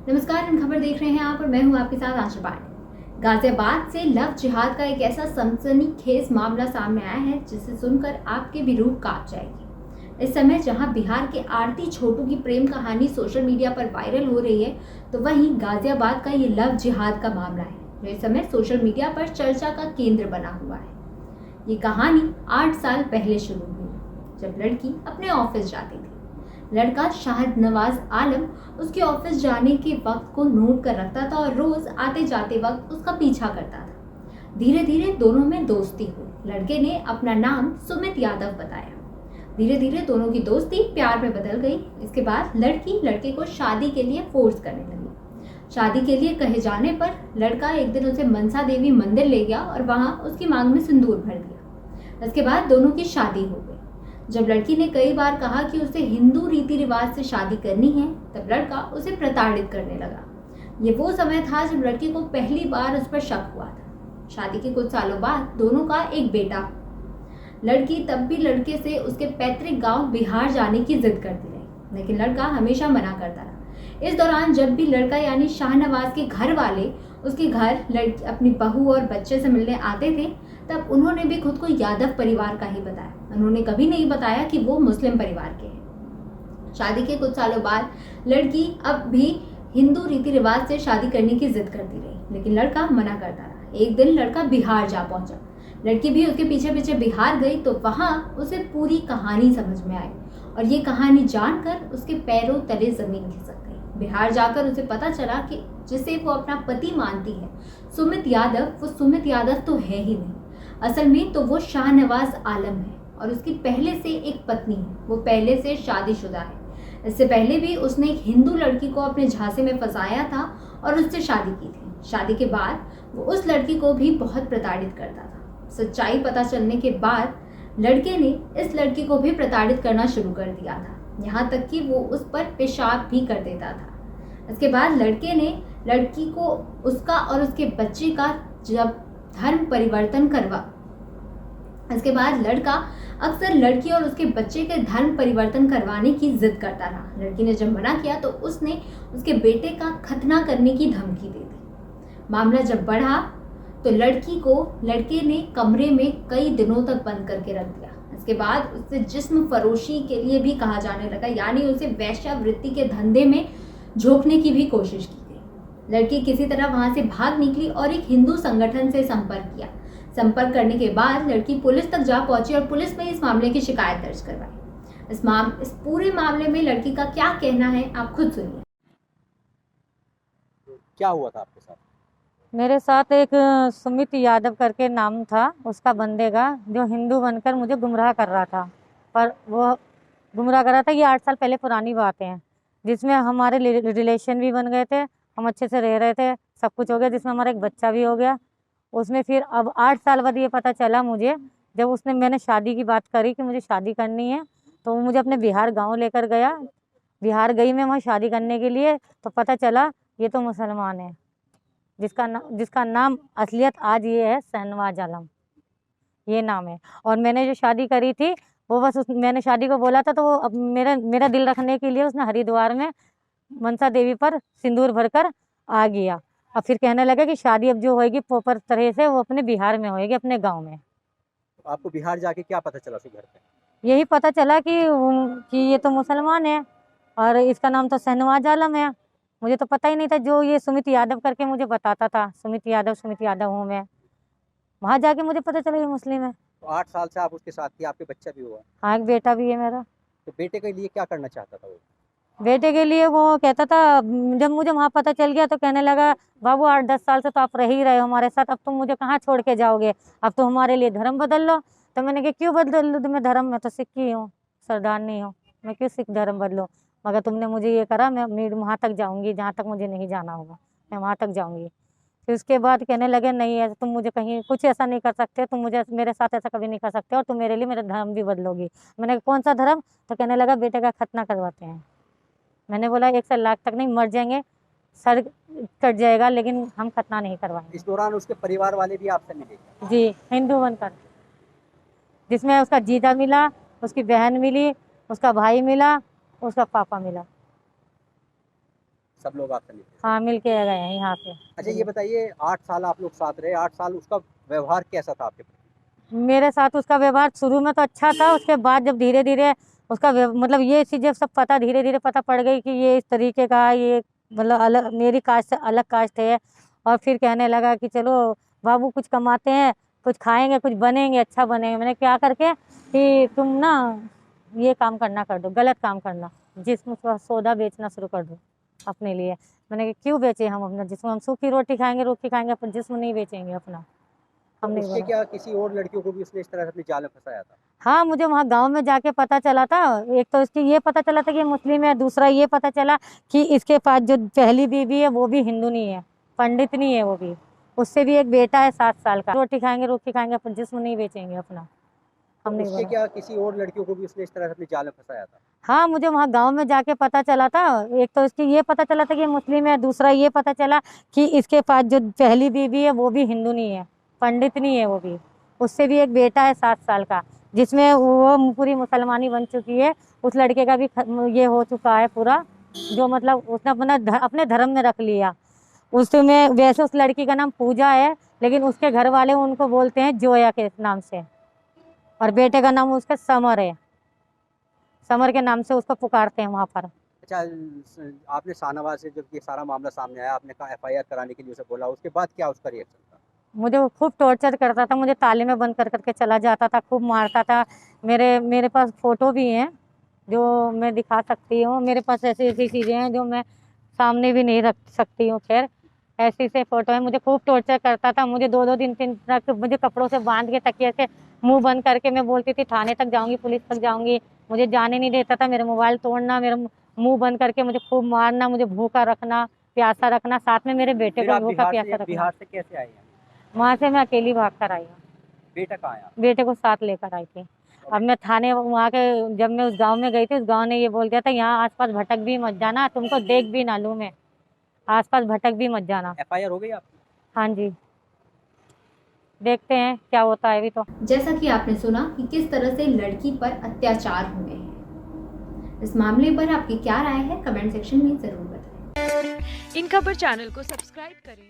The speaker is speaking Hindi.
नमस्कार, इन खबर देख रहे हैं आप और मैं हूं आपके साथ आशा पांडे। गाजियाबाद से लव जिहाद का एक ऐसा सनसनीखेज मामला सामने आया है जिसे सुनकर आपकी भी रूह कांप जाएगी। इस समय जहां बिहार के आरती छोटू की प्रेम कहानी सोशल मीडिया पर वायरल हो रही है, तो वहीं गाजियाबाद का ये लव जिहाद का मामला है जो इस समय सोशल मीडिया पर चर्चा का केंद्र बना हुआ है। ये कहानी 8 साल पहले शुरू हुई जब लड़की अपने ऑफिस जाती थी। लड़का शाहनवाज आलम उसके ऑफिस जाने के वक्त को नोट कर रखता था और रोज आते जाते वक्त उसका पीछा करता था। धीरे धीरे दोनों में दोस्ती हुई। लड़के ने अपना नाम सुमित यादव बताया। धीरे धीरे दोनों की दोस्ती प्यार में बदल गई। इसके बाद लड़की लड़के को शादी के लिए फोर्स करने लगी। शादी के लिए कहे जाने पर लड़का एक दिन उसे मनसा देवी मंदिर ले गया और वहां उसकी मांग में सिंदूर भर दिया। इसके बाद दोनों की शादी हो गई। जब लड़की ने कई बार कहा कि उसे हिंदू रीति रिवाज से शादी करनी है, तब लड़का उसे प्रताड़ित करने लगा। ये वो समय था जब लड़की को पहली बार उस पर शक हुआ था। शादी के कुछ सालों बाद दोनों का एक बेटा। लड़की तब भी लड़के से उसके पैतृक गांव बिहार जाने की जिद करती रही, लेकिन लड़का हमेशा मना करता रहा। इस दौरान जब भी लड़का यानी शाहनवाज के घर वाले उसके घर लड़की अपनी बहू और बच्चे से मिलने आते थे, तब उन्होंने भी खुद को यादव परिवार का ही बताया। उन्होंने कभी नहीं बताया कि वो मुस्लिम परिवार के हैं। शादी के कुछ सालों बाद लड़की अब भी हिंदू रीति रिवाज से शादी करने की जिद करती रही, लेकिन लड़का मना करता रहा। एक दिन लड़का बिहार जा पहुंचा। लड़की भी उसके पीछे पीछे बिहार गई तो वहां उसे पूरी कहानी समझ में आई और ये कहानी जानकर उसके पैरों तले जमीन खिसक गई। बिहार जाकर उसे पता चला कि जिसे वो अपना पति मानती है सुमित यादव, वो सुमित यादव तो है ही नहीं। असल में तो वो शाहनवाज आलम है और उसकी पहले से एक पत्नी है। वो पहले से शादीशुदा है। इससे पहले भी उसने एक हिंदू लड़की को अपने झांसे में फंसाया था और उससे शादी की थी। शादी के बाद वो उस लड़की को भी बहुत प्रताड़ित करता था। सच्चाई पता चलने के बाद लड़के ने इस लड़की को भी प्रताड़ित करना शुरू कर दिया था, यहाँ तक कि वो उस पर पेशाब भी कर देता था। इसके बाद लड़के ने लड़की को उसका और उसके बच्चे का जब धर्म परिवर्तन करवा इसके बाद लड़का अक्सर लड़की और उसके बच्चे के धर्म परिवर्तन करवाने की जिद करता रहा। लड़की ने जब मना किया तो उसने उसके बेटे का खतना करने की धमकी दे दी। मामला जब बढ़ा तो लड़के ने कमरे में कई दिनों तक बंद करके रख दिया। इसके बाद उससे जिस्म फरोशी के लिए भी कहा जाने लगा, यानी उसे वेश्यावृत्ति के धंधे में झोंकने की भी कोशिश की गई। लड़की किसी तरह वहां से भाग निकली और एक हिंदू संगठन से संपर्क किया। संपर्क करने के बाद लड़की पुलिस तक जा पहुंची और पुलिस ने इस मामले की शिकायत दर्ज करवाई। इस पूरे मामले में लड़की का क्या कहना है आप खुद सुनिए। क्या हुआ था आपके साथ? मेरे साथ एक सुमित यादव करके नाम था उसका बंदे का, जो हिंदू बनकर मुझे गुमराह कर रहा था। पर वो गुमराह कर रहा था, ये 8 साल पहले पुरानी बातें हैं, जिसमें हमारे रिलेशन भी बन गए थे, हम अच्छे से रह रहे थे, सब कुछ हो गया, जिसमें हमारा एक बच्चा भी हो गया। उसमें फिर अब 8 साल बाद ये पता चला मुझे, जब मैंने शादी की बात करी कि मुझे शादी करनी है, तो वो मुझे अपने बिहार गाँव लेकर गया। बिहार गई मैं वहाँ शादी करने के लिए, तो पता चला ये तो मुसलमान है, जिसका नाम असलियत आज ये है शाहनवाज आलम, ये नाम है। और मैंने जो शादी करी थी वो बस मैंने शादी को बोला था, तो वो अब मेरा दिल रखने के लिए उसने हरिद्वार में मनसा देवी पर सिंदूर भरकर आ गया। अब फिर कहने लगा कि शादी अब जो होएगी प्रॉपर तरह से वो अपने बिहार में होएगी, अपने गाँव में। तो आपको बिहार जाके क्या पता चला उसके घर पे? यही पता चला कि ये तो मुसलमान है और इसका नाम तो शाहनवाज आलम है। मुझे तो पता ही नहीं था, जो ये सुमित यादव करके मुझे बताता था, सुमित यादव हूँ मैं। वहाँ जाके मुझे पता चला ये मुस्लिम है। तो 8 साल से आप उसके साथ थी, आपके बच्चा भी हुआ। हाँ, एक बेटा भी है मेरा। तो बेटे के लिए क्या करना चाहता था वो? बेटे के लिए वो कहता था, जब मुझे वहाँ पता चल गया तो कहने लगा, बाबू 8-10 साल से तो आप रह ही रहे हो हमारे साथ, अब तुम मुझे कहाँ छोड़ के जाओगे, अब तो हमारे लिए धर्म बदल लो। तो मैंने कहा क्यों बदल लूँ मैं धर्म, मैं तो सिख ही हूँ, सरदारनी हूँ, मैं क्यों सिख धर्म बदलूँ, मगर तुमने मुझे ये करा, मैं वहाँ तक जाऊँगी जहाँ तक मुझे नहीं जाना होगा, मैं वहाँ तक जाऊँगी। फिर उसके बाद कहने लगे नहीं है, तुम मुझे कहीं कुछ ऐसा नहीं कर सकते, तुम मुझे मेरे साथ ऐसा कभी नहीं कर सकते और तुम मेरे लिए मेरा धर्म भी बदलोगी। मैंने कहा कौन सा धर्म, तो कहने लगा बेटे का खतना करवाते हैं। मैंने बोला 1 से लाख तक नहीं, मर जाएंगे, सर कट जाएगा, लेकिन हम खतना नहीं करवाएंगे। इस दौरान उसके परिवार वाले भी आपसे मिले? जी, हिंदू बनकर, जिसमें उसका जीजा मिला, उसकी बहन मिली, उसका भाई मिला, उसका पापा मिला। सब लोग आपसे मिलते थे। हाँ, मिल के गए हैं यहाँ पे। अच्छा ये बताइए 8 साल आप लोग साथ रहे, 8 साल उसका व्यवहार कैसा था आपके प्रति? मेरे साथ उसका व्यवहार शुरू में तो अच्छा था, उसके बाद जब धीरे धीरे उसका मतलब ये चीज़ें सब पता धीरे धीरे पता पड़ गई कि ये इस तरीके का है, ये मतलब अलग मेरी कास्ट से अलग कास्ट है। और फिर कहने लगा कि चलो बाबू कुछ कमाते हैं, कुछ खाएंगे, कुछ बनेंगे, अच्छा बनेंगे। मैंने क्या करके कि तुम ना ये काम करना कर दो, गलत काम करना, जिस्म का सौदा बेचना शुरू कर दो अपने लिए। मैंने कहा क्यों बेचे हम अपना जिस्म, हम सूखी रोटी खाएंगे, अपन जिस्म नहीं बेचेंगे अपना। हमने उससे बोला क्या किसी और लड़कियों को भी उसने इस तरह से अपने जाल में फंसाया था? हाँ, मुझे वहाँ गांव में जाके पता चला था। एक तो इसकी ये पता चला था कि ये मुस्लिम है, दूसरा ये पता चला कि इसके पास जो पहली बीवी है वो भी हिंदू नहीं है, पंडित नहीं है वो भी। उससे भी एक बेटा है 7 साल का। रोटी खाएंगे, अपन जिस्म नहीं बेचेंगे अपना। हमने उससे बोला क्या किसी और लड़कियों को भी उसने इस तरह से अपने जाल में फंसाया था? हाँ, मुझे वहाँ गांव में जाके पता चला था। एक तो इसकी ये पता चला था कि ये मुस्लिम है, दूसरा ये पता चला कि इसके पास जो पहली बीवी है वो भी हिंदू नहीं है, पंडित नहीं है वो भी। उससे भी एक बेटा है 7 साल का, जिसमें वो पूरी मुसलमानी बन चुकी है। उस लड़के का भी ये हो चुका है पूरा, जो मतलब उसने अपने धर्म में रख लिया। उसमें वैसे उस लड़की का नाम पूजा है, लेकिन उसके घर वाले उनको बोलते हैं जोया के नाम से, और बेटे का नाम उसका समर है, समर के नाम से उसको पुकारते हैं वहाँ पर। अच्छा आपने शाहनवाज से जब ये सारा मामला सामने आया, आपने कहा FIR कराने के लिए उसे बोला, उसके बाद क्या उसका रिएक्शन था? मुझे वो खूब टॉर्चर करता था, मुझे ताले में बंद कर करके चला जाता था, खूब मारता था। मेरे पास फ़ोटो भी हैं जो मैं दिखा सकती हूँ। मेरे पास ऐसी ऐसी चीज़ें हैं जो मैं सामने भी नहीं रख सकती हूँ। खैर ऐसी से फ़ोटो है। मुझे खूब टॉर्चर करता था। मुझे 2-2 दिन 3 तक मुझे कपड़ों से बांध के तकिए से मुँह बंद करके मैं बोलती थी थाने तक जाऊँगी, पुलिस तक जाऊँगी। मुझे जाने नहीं देता था। मेरा मोबाइल तोड़ना, मेरा मुँह बंद करके मुझे खूब मारना, मुझे भूखा रखना, प्यासा रखना, साथ में मेरे बेटे फिर को आप भूखा प्यासा रखना। बिहार से कैसे आए हैं? वहाँ से मैं अकेली भाग कर आई हूँ। बेटा कहाँ है आपका? बेटे को साथ लेकर आई थी। अब मैं थाने वहाँ के जब मैं उस गांव में गई थी, उस गांव ने ये बोल दिया था यहाँ आसपास भटक भी मत जाना, तुमको देख भी ना लूँ मैं, आसपास भटक भी मत जाना। FIR हो गई आपकी? हाँ जी, देखते हैं क्या होता है अभी तो। जैसा कि आपने सुना कि किस तरह से लड़की पर अत्याचार हुए हैं। इस मामले पर आपकी क्या राय है, कमेंट सेक्शन में जरूर बताएं। इन खबर चैनल को सब्सक्राइब करें